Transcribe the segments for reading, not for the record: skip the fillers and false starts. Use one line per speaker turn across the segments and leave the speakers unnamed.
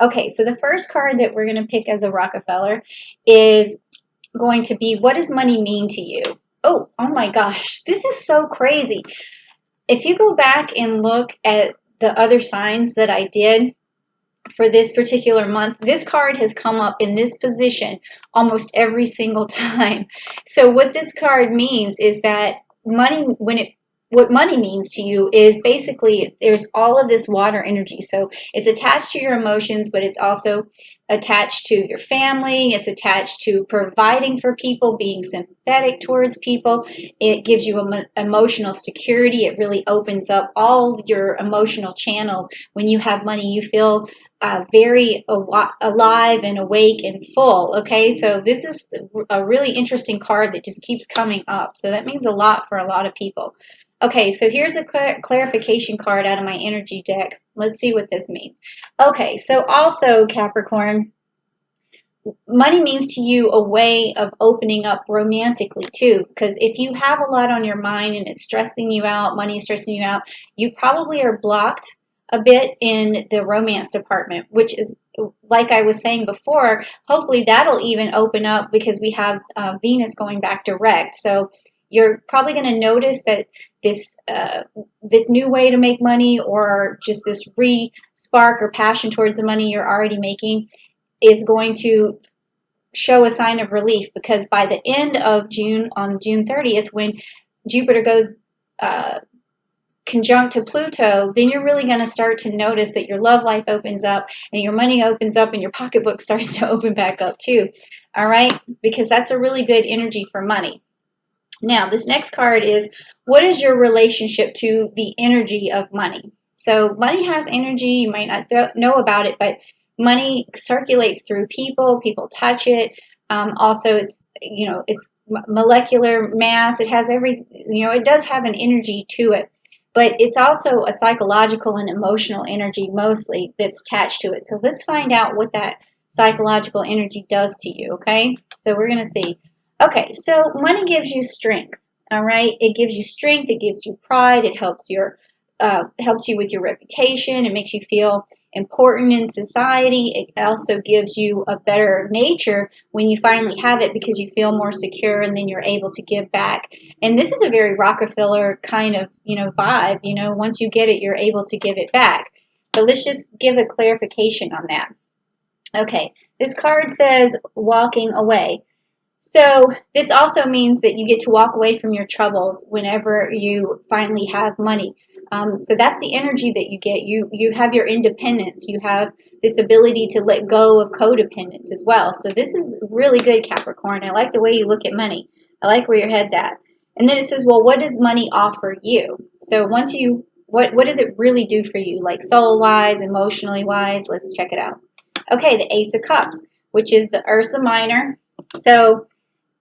Okay, so the first card that we're going to pick as a Rockefeller is going to be, what does money mean to you? Oh my gosh, this is so crazy. If you go back and look at the other signs that I did for this particular month, this card has come up in this position almost every single time. So what this card means is that money, what money means to you is basically there's all of this water energy. So it's attached to your emotions, but it's also attached to your family. It's attached to providing for people, being sympathetic towards people. It gives you emotional security. It really opens up all your emotional channels. When you have money, you feel very alive and awake and full. Okay, so this is a really interesting card that just keeps coming up. So that means a lot for a lot of people. Okay, so here's a clarification card out of my energy deck. Let's see what this means. Okay, so also Capricorn, money means to you a way of opening up romantically too, because if you have a lot on your mind and it's stressing you out, money is stressing you out, you probably are blocked a bit in the romance department, which is, like I was saying before, hopefully that'll even open up because we have Venus going back direct. So you're probably going to notice that this new way to make money, or just this spark or passion towards the money you're already making, is going to show a sign of relief, because by the end of June, on June 30th, when Jupiter goes conjunct to Pluto, then you're really going to start to notice that your love life opens up and your money opens up and your pocketbook starts to open back up too. All right, because that's a really good energy for money. Now, this next card is, what is your relationship to the energy of money? So money has energy. You might not know about it, but money circulates through people. People touch it. Also, it's molecular mass. It has it does have an energy to it, but it's also a psychological and emotional energy mostly that's attached to it. So let's find out what that psychological energy does to you, okay? So we're going to see. Okay, so money gives you strength, all right? It gives you strength, it gives you pride, it helps you with your reputation, it makes you feel important in society. It also gives you a better nature when you finally have it, because you feel more secure and then you're able to give back. And this is a very Rockefeller kind of, vibe. Once you get it, you're able to give it back. But let's just give a clarification on that. Okay, this card says walking away. So this also means that you get to walk away from your troubles whenever you finally have money. So that's the energy that you get. You have your independence. You have this ability to let go of codependence as well. So this is really good, Capricorn. I like the way you look at money. I like where your head's at. And then it says, well, what does money offer you? So once what does it really do for you? Like soul-wise, emotionally-wise? Let's check it out. Okay, the Ace of Cups, which is the Ursa Minor. So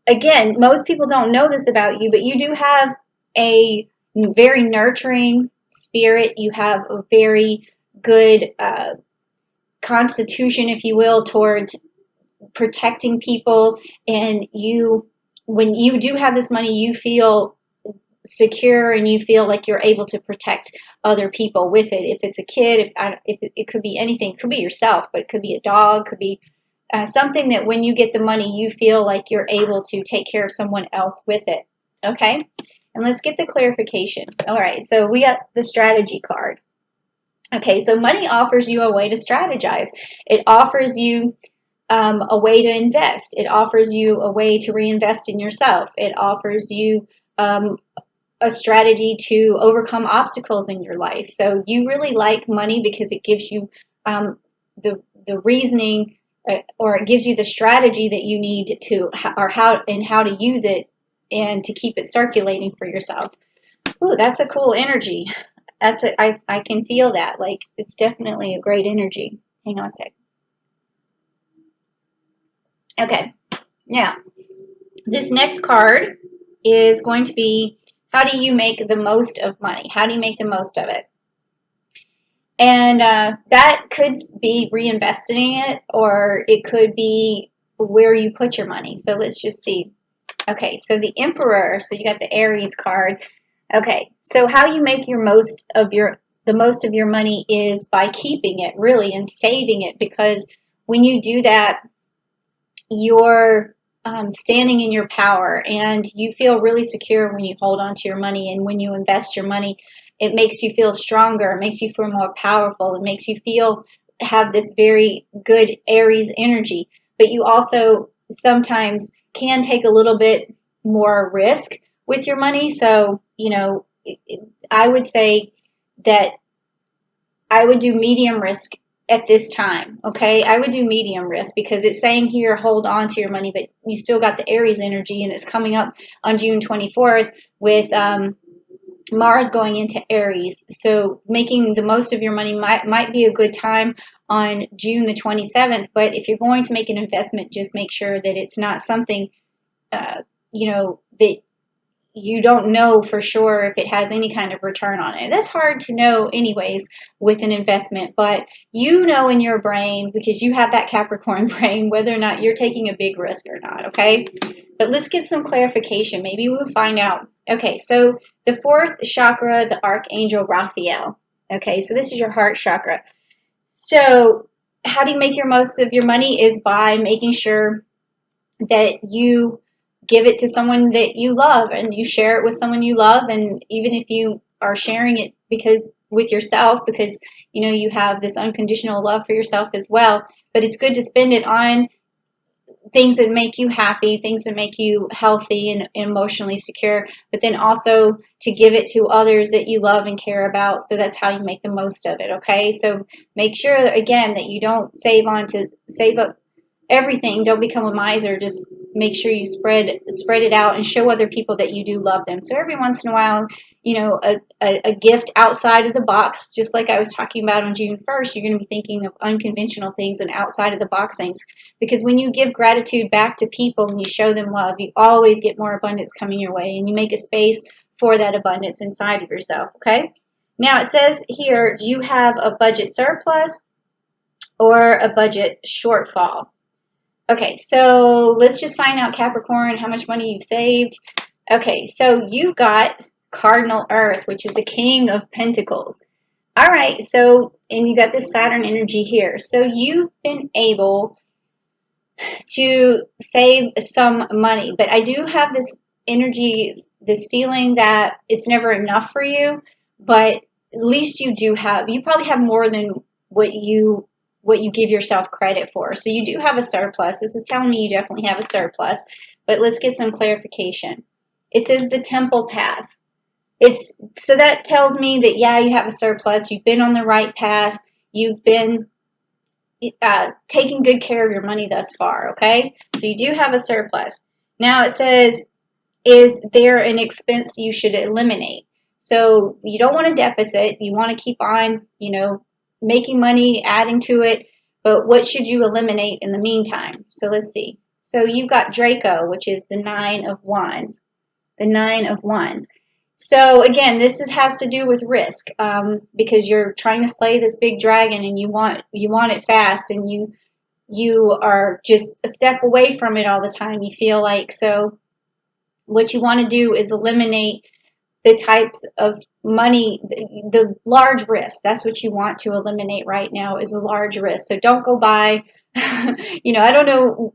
again, most people don't know this about you, but you do have a very nurturing spirit. You have a very good constitution, if you will, towards protecting people. And when you do have this money, you feel secure and you feel like you're able to protect other people with it. If it's a kid, if it could be anything, it could be yourself, but it could be a dog, could be something that when you get the money, you feel like you're able to take care of someone else with it. Okay? And let's get the clarification. All right, so we got the strategy card. Okay, so money offers you a way to strategize. It offers you a way to invest. It offers you a way to reinvest in yourself. It offers you a strategy to overcome obstacles in your life. So you really like money because it gives you the reasoning, or it gives you the strategy that you need to, or how to use it and to keep it circulating for yourself. Ooh, that's a cool energy. I can feel that. Like, it's definitely a great energy. Hang on a sec. Okay, now this next card is going to be, how do you make the most of money? How do you make the most of it? And that could be reinvesting it, or it could be where you put your money. So let's just see. Okay, so the Emperor, so you got the Aries card. Okay, so how you make your most of the most of your money is by keeping it, really, and saving it, because when you do that, you're standing in your power, and you feel really secure when you hold on to your money. And when you invest your money, it makes you feel stronger, it makes you feel more powerful, it makes you feel have this very good Aries energy. But you also sometimes can take a little bit more risk with your money. So, I would say that I would do medium risk at this time, okay? I would do medium risk, because it's saying here hold on to your money, but you still got the Aries energy, and it's coming up on June 24th with Mars going into Aries. So making the most of your money might be a good time on June the 27th. But if you're going to make an investment, just make sure that it's not something, that you don't know for sure if it has any kind of return on it. That's hard to know anyways with an investment, but you know in your brain, because you have that Capricorn brain, whether or not you're taking a big risk or not, okay? But let's get some clarification. Maybe we'll find out. Okay, so the fourth chakra, the Archangel Raphael. Okay, so this is your heart chakra. So how do you make your most of your money is by making sure that you give it to someone that you love, and you share it with someone you love. And even if you are sharing it with yourself, because you have this unconditional love for yourself as well, but it's good to spend it on things that make you happy, things that make you healthy and emotionally secure, but then also to give it to others that you love and care about. So that's how you make the most of it, okay? So make sure, again, that you don't save up everything. Don't become a miser. Just make sure you spread it out and show other people that you do love them. So every once in a while, a gift outside of the box, just like I was talking about on June 1st, you're going to be thinking of unconventional things and outside of the box things. Because when you give gratitude back to people and you show them love, you always get more abundance coming your way, and you make a space for that abundance inside of yourself, okay? Now it says here, do you have a budget surplus or a budget shortfall? Okay, so let's just find out, Capricorn, how much money you've saved. Okay, so you got Cardinal Earth, which is the King of Pentacles. All right, so, and you got this Saturn energy here. So you've been able to save some money, but I do have this energy, this feeling that it's never enough for you, but at least you probably have more than what you give yourself credit for. So you do have a surplus. This is telling me you definitely have a surplus, but let's get some clarification. It says the temple path. So that tells me that, yeah, you have a surplus. You've been on the right path. You've been taking good care of your money thus far, okay? So you do have a surplus. Now it says, is there an expense you should eliminate? So you don't want a deficit. You want to keep on, making money, adding to it, but what should you eliminate in the meantime? So let's see. So you've got Draco, which is the Nine of Wands. The Nine of Wands. So again, this has to do with risk, because you're trying to slay this big dragon, and you want it fast, and you are just a step away from it all the time, you feel like. So what you want to do is eliminate the types of money, the large risk. That's what you want to eliminate right now, is a large risk. So don't go buy, I don't know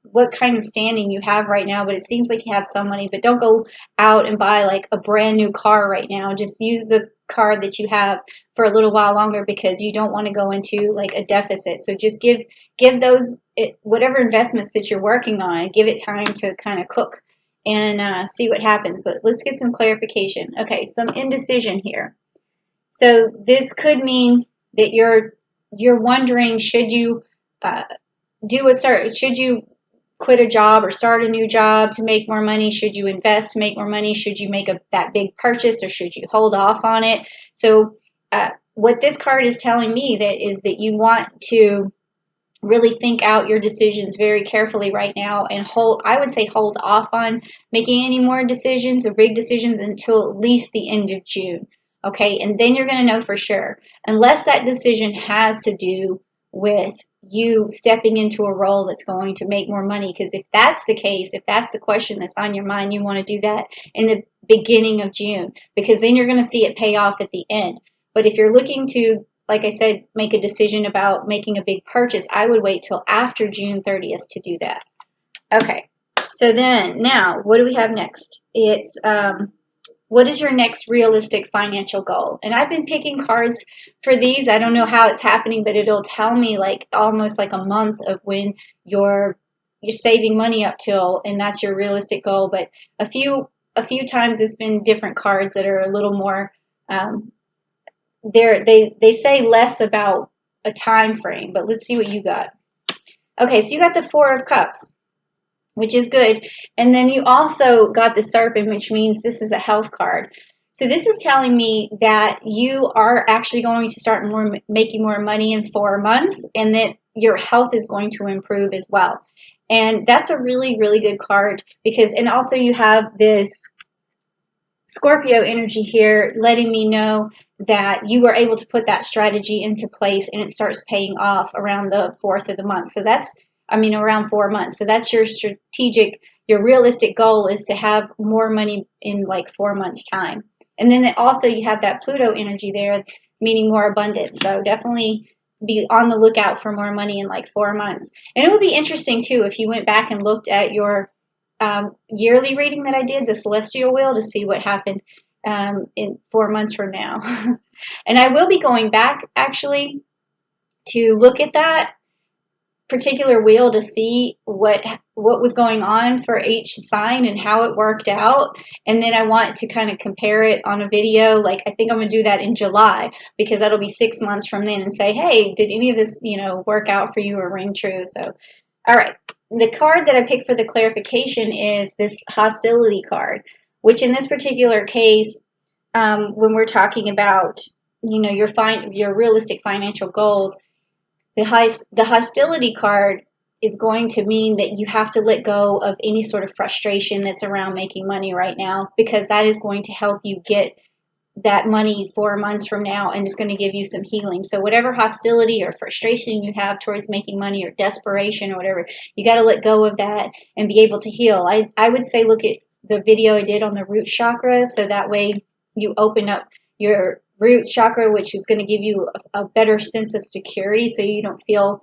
what kind of standing you have right now, but it seems like you have some money. But don't go out and buy like a brand new car right now. Just use the car that you have for a little while longer, because you don't want to go into like a deficit. So just give those, whatever investments that you're working on, give it time to kind of cook and see what happens. But let's get some clarification. Okay, some indecision here. So this could mean that you're wondering, should you should you quit a job or start a new job to make more money? Should you invest to make more money? Should you make that big purchase, or should you hold off on it? So what this card is telling me is that you want to really think out your decisions very carefully right now, and hold off on making any more decisions or big decisions until at least the end of June. Okay, and then you're going to know for sure, unless that decision has to do with you stepping into a role that's going to make more money. Because if that's the case, if that's the question that's on your mind, you want to do that in the beginning of June, because then you're going to see it pay off at the end. But if you're looking to, like I said, make a decision about making a big purchase, I would wait till after June 30th to do that. Okay, so then now what do we have next? It's what is your next realistic financial goal? And I've been picking cards for these. I don't know how it's happening, but it'll tell me like almost like a month of when you're saving money up till, and that's your realistic goal. But a few times it's been different cards that are a little more they say less about a time frame. But let's see what you got. Okay, so you got the Four of Cups, which is good. And then you also got the Serpent, which means this is a health card. So this is telling me that you are actually going to start making more money in 4 months, and that your health is going to improve as well. And that's a really, really good card because, and also you have this Scorpio energy here letting me know that you were able to put that strategy into place and it starts paying off around the 4th of the month. So that's, around 4 months. So that's your strategic, your realistic goal is to have more money in like 4 months time. And then also you have that Pluto energy there, meaning more abundance. So definitely be on the lookout for more money in like 4 months. And it would be interesting too if you went back and looked at your yearly reading that I did, the celestial wheel, to see what happened in 4 months from now. And I will be going back actually to look at that particular wheel to see what was going on for each sign and how it worked out. And then I want to kind of compare it on a video. Like I think I'm going to do that in July because that'll be 6 months from then and say, hey, did any of this, work out for you or ring true? So, all right. The card that I picked for the clarification is this hostility card, which in this particular case, when we're talking about, your realistic financial goals, the hostility card is going to mean that you have to let go of any sort of frustration that's around making money right now, because that is going to help you get that money 4 months from now, and it's going to give you some healing. So whatever hostility or frustration you have towards making money or desperation or whatever, you got to let go of that and be able to heal. I would say look at the video I did on the root chakra, so that way you open up your root chakra, which is going to give you a better sense of security, so you don't feel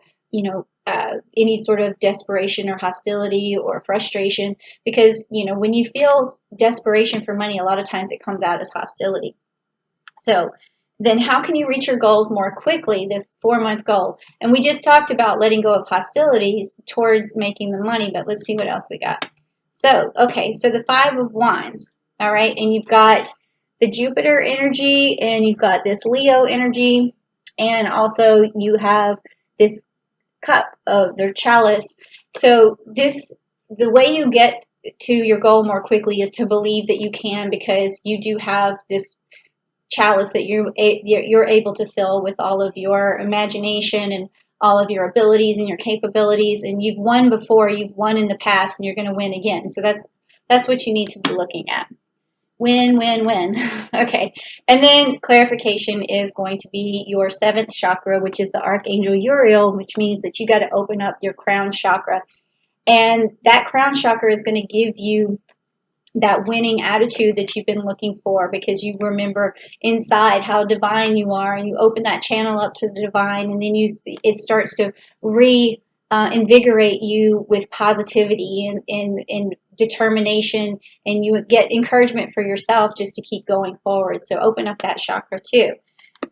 any sort of desperation or hostility or frustration, because when you feel desperation for money, a lot of times it comes out as hostility. So then how can you reach your goals more quickly, this 4-month goal? And we just talked about letting go of hostilities towards making the money, but let's see what else we got. So, okay, so the 5 of Wands, all right, and you've got the Jupiter energy, and you've got this Leo energy, and also you have this cup of their chalice. So the way you get to your goal more quickly is to believe that you can, because you do have this chalice that you're able to fill with all of your imagination and all of your abilities and your capabilities, and you've won before, you've won in the past, and you're going to win again. So that's what you need to be looking at. Win, win, win. Okay. And then clarification is going to be your 7th chakra, which is the Archangel Uriel, which means that you got to open up your crown chakra. And that crown chakra is going to give you that winning attitude that you've been looking for, because you remember inside how divine you are, and you open that channel up to the divine, and then it starts to invigorate you with positivity and determination, and you get encouragement for yourself just to keep going forward. So open up that chakra too.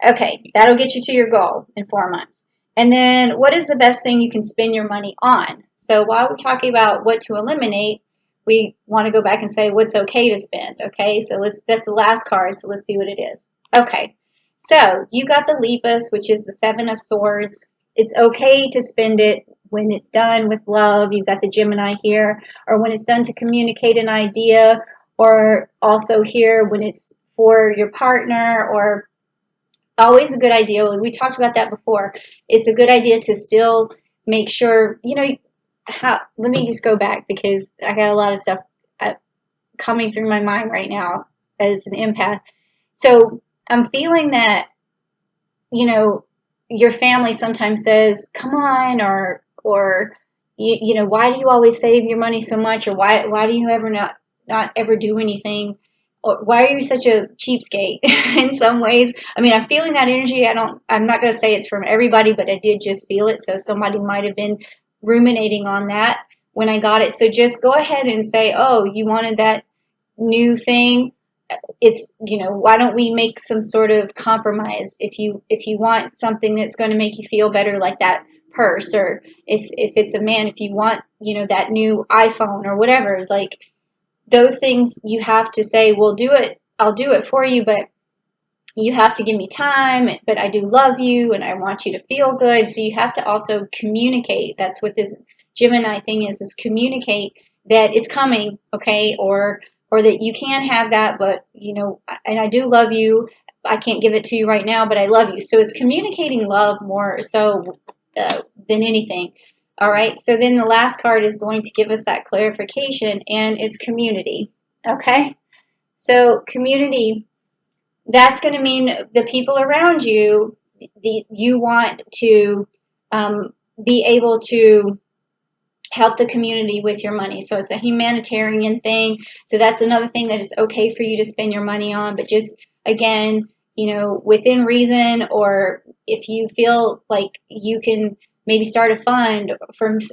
Okay, that'll get you to your goal in 4 months. And then what is the best thing you can spend your money on? So while we're talking about what to eliminate, we want to go back and say what's okay to spend. Okay, so that's the last card, so let's see what it is. Okay, so you got the Lepus, which is the 7 of Swords. It's okay to spend it when it's done with love. You've got the Gemini here, or when it's done to communicate an idea, or also here when it's for your partner, or always a good idea. We talked about that before. It's a good idea to still make sure, let me just go back, because I got a lot of stuff coming through my mind right now as an empath. So I'm feeling that, your family sometimes says, come on, or why do you always save your money so much, or why do you ever not ever do anything, or why are you such a cheapskate? In some ways, I mean, I'm feeling that energy. I'm not going to say it's from everybody, but I did just feel it. So somebody might have been ruminating on that when I got it. So just go ahead and say, oh, you wanted that new thing. It's, why don't we make some sort of compromise? If you want something that's going to make you feel better, like that purse, or if it's a man, if you want, that new iPhone or whatever, like those things, you have to say, well, do it. I'll do it for you, but you have to give me time, but I do love you and I want you to feel good. So you have to also communicate. That's what this Gemini thing is communicate that it's coming, okay? Or that you can have that, but and I do love you. I can't give it to you right now, but I love you. So it's communicating love more so than anything. All right. So then the last card is going to give us that clarification, and it's community. Okay. So community, that's going to mean the people around you, you want to be able to help the community with your money. So it's a humanitarian thing. So that's another thing that it's okay for you to spend your money on, but just, again, within reason, or if you feel like you can maybe start a fund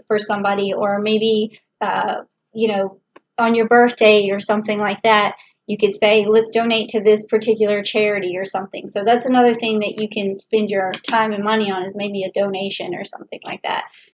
for somebody, or maybe, on your birthday or something like that, you could say, let's donate to this particular charity or something. So that's another thing that you can spend your time and money on, is maybe a donation or something like that.